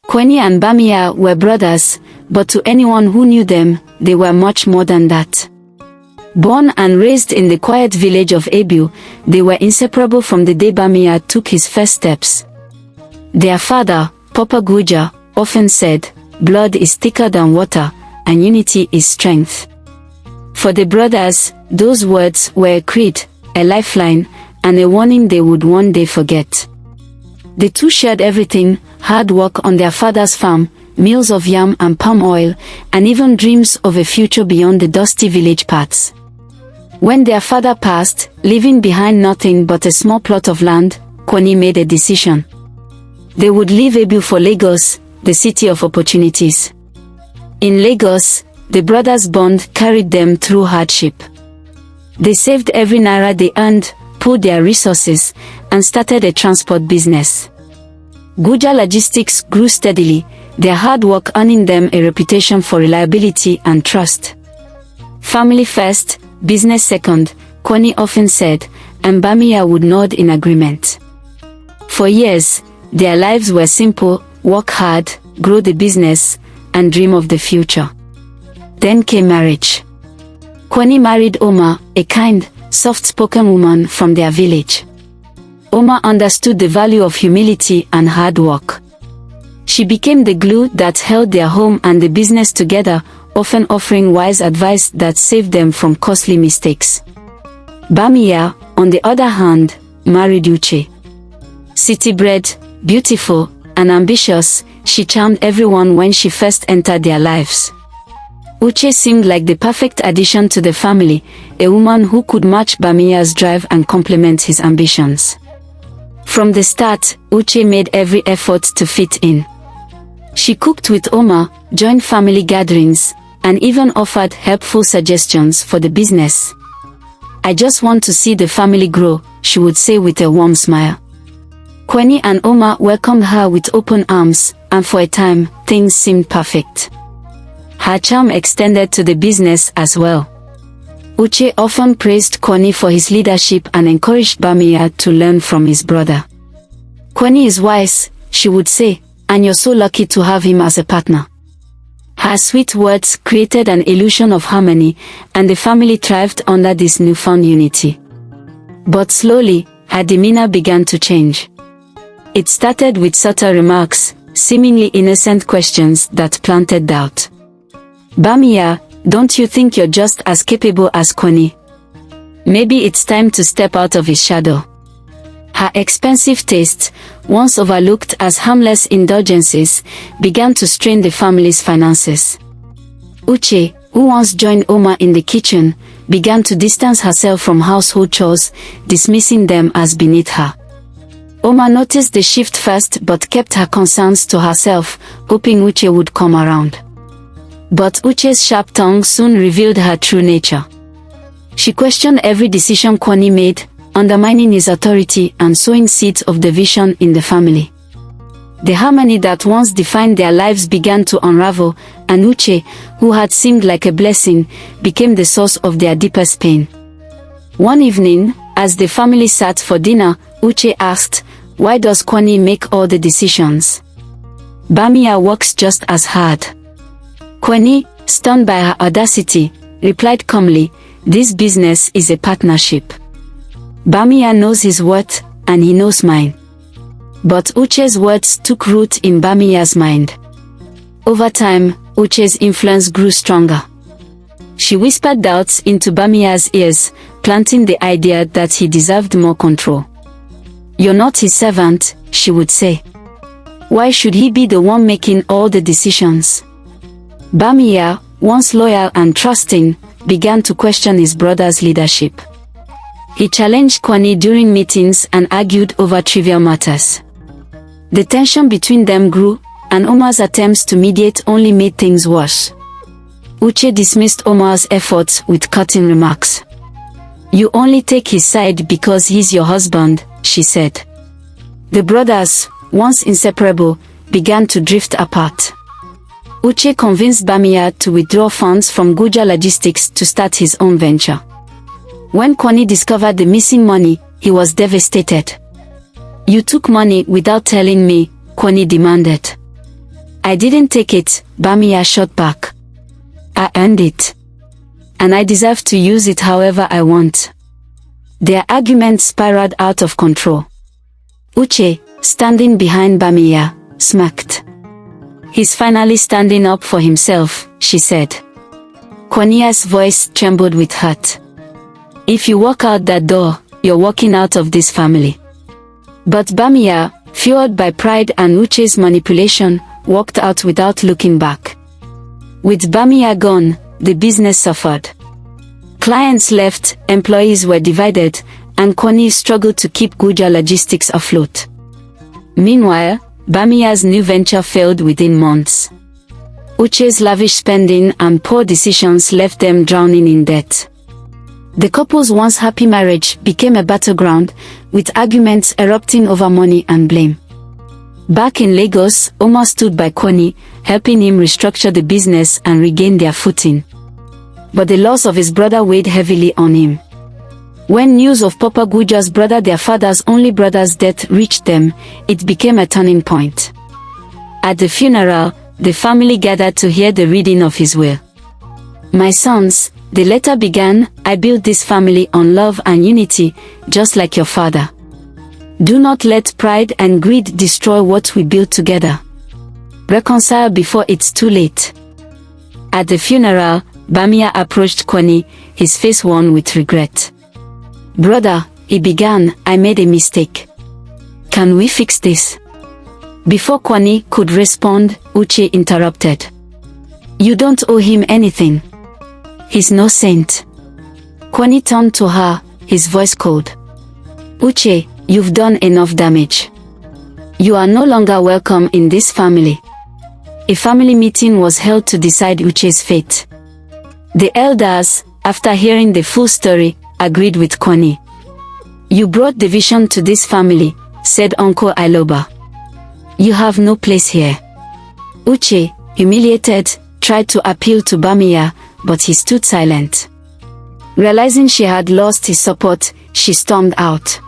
Kwani and Bamiya were brothers, but to anyone who knew them, they were much more than that. Born and raised in the quiet village of Ebu, they were inseparable from the day Bamiya took his first steps. Their father, Papa Guja, often said, "Blood is thicker than water, and unity is strength." For the brothers, those words were a creed, a lifeline, and a warning they would one day forget. The two shared everything: hard work on their father's farm, meals of yam and palm oil, and even dreams of a future beyond the dusty village paths. When their father passed, leaving behind nothing but a small plot of land, Kwani made a decision. They would leave Ebu for Lagos, the city of opportunities. In Lagos, the brothers' bond carried them through hardship. They saved every naira they earned, pooled their resources, and started a transport business. Guja Logistics grew steadily, their hard work earning them a reputation for reliability and trust. Family first, business second, Kwani often said, and Bamiya would nod in agreement. For years, their lives were simple: work hard, grow the business, and dream of the future. Then came marriage. Kwani married Oma, a kind, soft-spoken woman from their village. Oma understood the value of humility and hard work. She became the glue that held their home and the business together, often offering wise advice that saved them from costly mistakes. Bamiya, on the other hand, married Uche. City-bred, beautiful, and ambitious, she charmed everyone when she first entered their lives. Uche seemed like the perfect addition to the family, a woman who could match Bamiya's drive and complement his ambitions. From the start, Uche made every effort to fit in. She cooked with Oma, joined family gatherings, and even offered helpful suggestions for the business. "I just want to see the family grow," she would say with a warm smile. Kwani and Oma welcomed her with open arms, and for a time, things seemed perfect. Her charm extended to the business as well. Uche often praised Kwani for his leadership and encouraged Bamiya to learn from his brother. "Kwani is wise," she would say, "and you're so lucky to have him as a partner." Her sweet words created an illusion of harmony, and the family thrived under this newfound unity. But slowly, her demeanor began to change. It started with subtle remarks, seemingly innocent questions that planted doubt. "Bamiya, don't you think you're just as capable as Kwani? Maybe it's time to step out of his shadow." Her expensive tastes, once overlooked as harmless indulgences, began to strain the family's finances. Uche, who once joined Oma in the kitchen, began to distance herself from household chores, dismissing them as beneath her. Oma noticed the shift first but kept her concerns to herself, hoping Uche would come around. But Uche's sharp tongue soon revealed her true nature. She questioned every decision Kwani made, undermining his authority and sowing seeds of division in the family. The harmony that once defined their lives began to unravel, and Uche, who had seemed like a blessing, became the source of their deepest pain. One evening, as the family sat for dinner, Uche asked, "Why does Kwani make all the decisions? Bamiya works just as hard." Kwani, stunned by her audacity, replied calmly, "This business is a partnership. Bamiya knows his worth, and he knows mine." But Uche's words took root in Bamiya's mind. Over time, Uche's influence grew stronger. She whispered doubts into Bamiya's ears, planting the idea that he deserved more control. "You're not his servant," she would say. "Why should he be the one making all the decisions?" Bamiya, once loyal and trusting, began to question his brother's leadership. He challenged Kwani during meetings and argued over trivial matters. The tension between them grew, and Omar's attempts to mediate only made things worse. Uche dismissed Omar's efforts with cutting remarks. "You only take his side because he's your husband," she said. The brothers, once inseparable, began to drift apart. Uche convinced Bamiya to withdraw funds from Guja Logistics to start his own venture. When Kwani discovered the missing money, he was devastated. "You took money without telling me," Kwani demanded. I didn't take it, Bamiya shot back. I earned it. And I deserve to use it however I want. Their argument spiraled out of control. Uche, standing behind Bamiya, smirked. He's finally standing up for himself, she said. Kwania's voice trembled with hurt. If you walk out that door, you're walking out of this family. But Bamiya, fueled by pride and Uche's manipulation, walked out without looking back. With Bamiya gone, the business suffered. Clients left, employees were divided, and Kwani struggled to keep Guja Logistics afloat. Meanwhile, Bamiya's new venture failed within months. Uche's lavish spending and poor decisions left them drowning in debt. The couple's once happy marriage became a battleground, with arguments erupting over money and blame. Back in Lagos, Omar stood by Kwani, helping him restructure the business and regain their footing. But the loss of his brother weighed heavily on him. When news of Papa Guja's brother, their father's only brother's death, reached them, it became a turning point. At the funeral, the family gathered to hear the reading of his will. My sons, the letter began, I built this family on love and unity, just like your father. Do not let pride and greed destroy what we built together. Reconcile before it's too late. At the funeral, Bamiya approached Kwani, his face worn with regret. Brother, he began, I made a mistake. Can we fix this? Before Kwani could respond, Uche interrupted. You don't owe him anything. He's no saint. Kwani turned to her, his voice cold. Uche, you've done enough damage. You are no longer welcome in this family. A family meeting was held to decide Uche's fate. The elders, after hearing the full story, agreed with Kwani. You brought division to this family, said Uncle Iloba. You have no place here. Uche, humiliated, tried to appeal to Bamiya, but he stood silent. Realizing she had lost his support, she stormed out.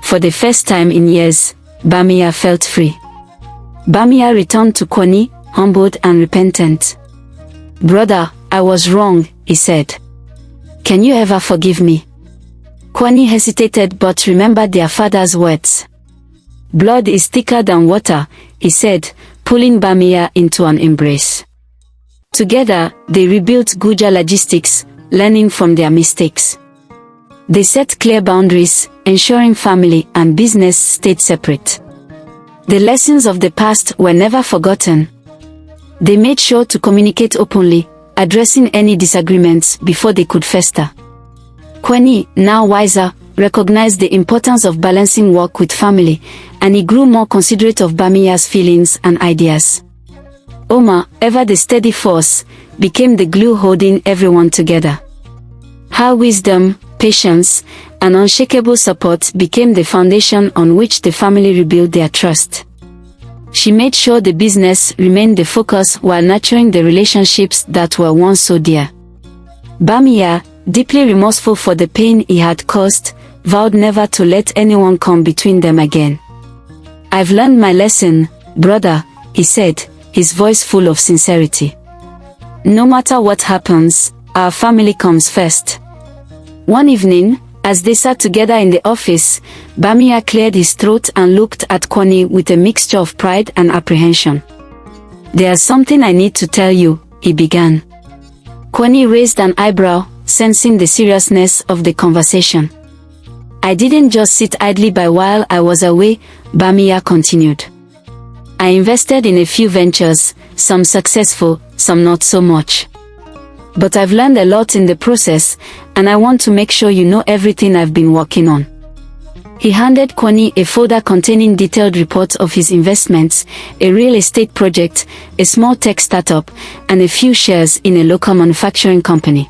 For the first time in years, Bamiya felt free. Bamiya returned to Kwani, humbled and repentant. Brother, I was wrong, he said. Can you ever forgive me? Kwani hesitated but remembered their father's words. Blood is thicker than water, he said, pulling Bamiya into an embrace. Together, they rebuilt Guja Logistics, learning from their mistakes. They set clear boundaries, ensuring family and business stayed separate. The lessons of the past were never forgotten. They made sure to communicate openly, addressing any disagreements before they could fester. Kwani, now wiser, recognized the importance of balancing work with family, and he grew more considerate of Bamiya's feelings and ideas. Omar, ever the steady force, became the glue holding everyone together. Her wisdom, patience, and unshakable support became the foundation on which the family rebuilt their trust. She made sure the business remained the focus while nurturing the relationships that were once so dear. Bamiya, deeply remorseful for the pain he had caused, vowed never to let anyone come between them again. I've learned my lesson, brother, he said, his voice full of sincerity. No matter what happens, our family comes first. One evening, as they sat together in the office, Bamiya cleared his throat and looked at Kwani with a mixture of pride and apprehension. There's something I need to tell you, he began. Kwani raised an eyebrow, sensing the seriousness of the conversation. I didn't just sit idly by while I was away, Bamiya continued. I invested in a few ventures, some successful, some not so much. But I've learned a lot in the process, and I want to make sure you know everything I've been working on. He handed Kwani a folder containing detailed reports of his investments, a real estate project, a small tech startup, and a few shares in a local manufacturing company.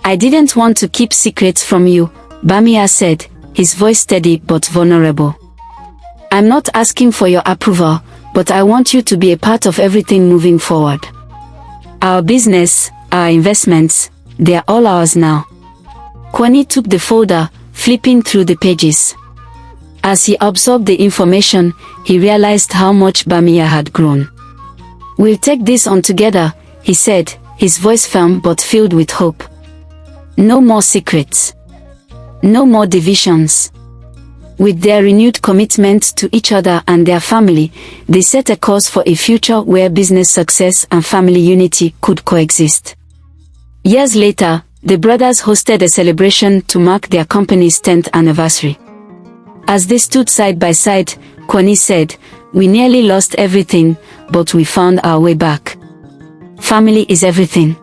I didn't want to keep secrets from you, Bamiya said, his voice steady but vulnerable. I'm not asking for your approval, but I want you to be a part of everything moving forward. Our business, our investments, they're all ours now. Kwani took the folder, flipping through the pages. As he absorbed the information, he realized how much Bamiya had grown. "We'll take this on together," he said, his voice firm but filled with hope. No more secrets. No more divisions. With their renewed commitment to each other and their family, they set a course for a future where business success and family unity could coexist. Years later, the brothers hosted a celebration to mark their company's 10th anniversary. As they stood side by side, Kwani said, "We nearly lost everything, but we found our way back. Family is everything."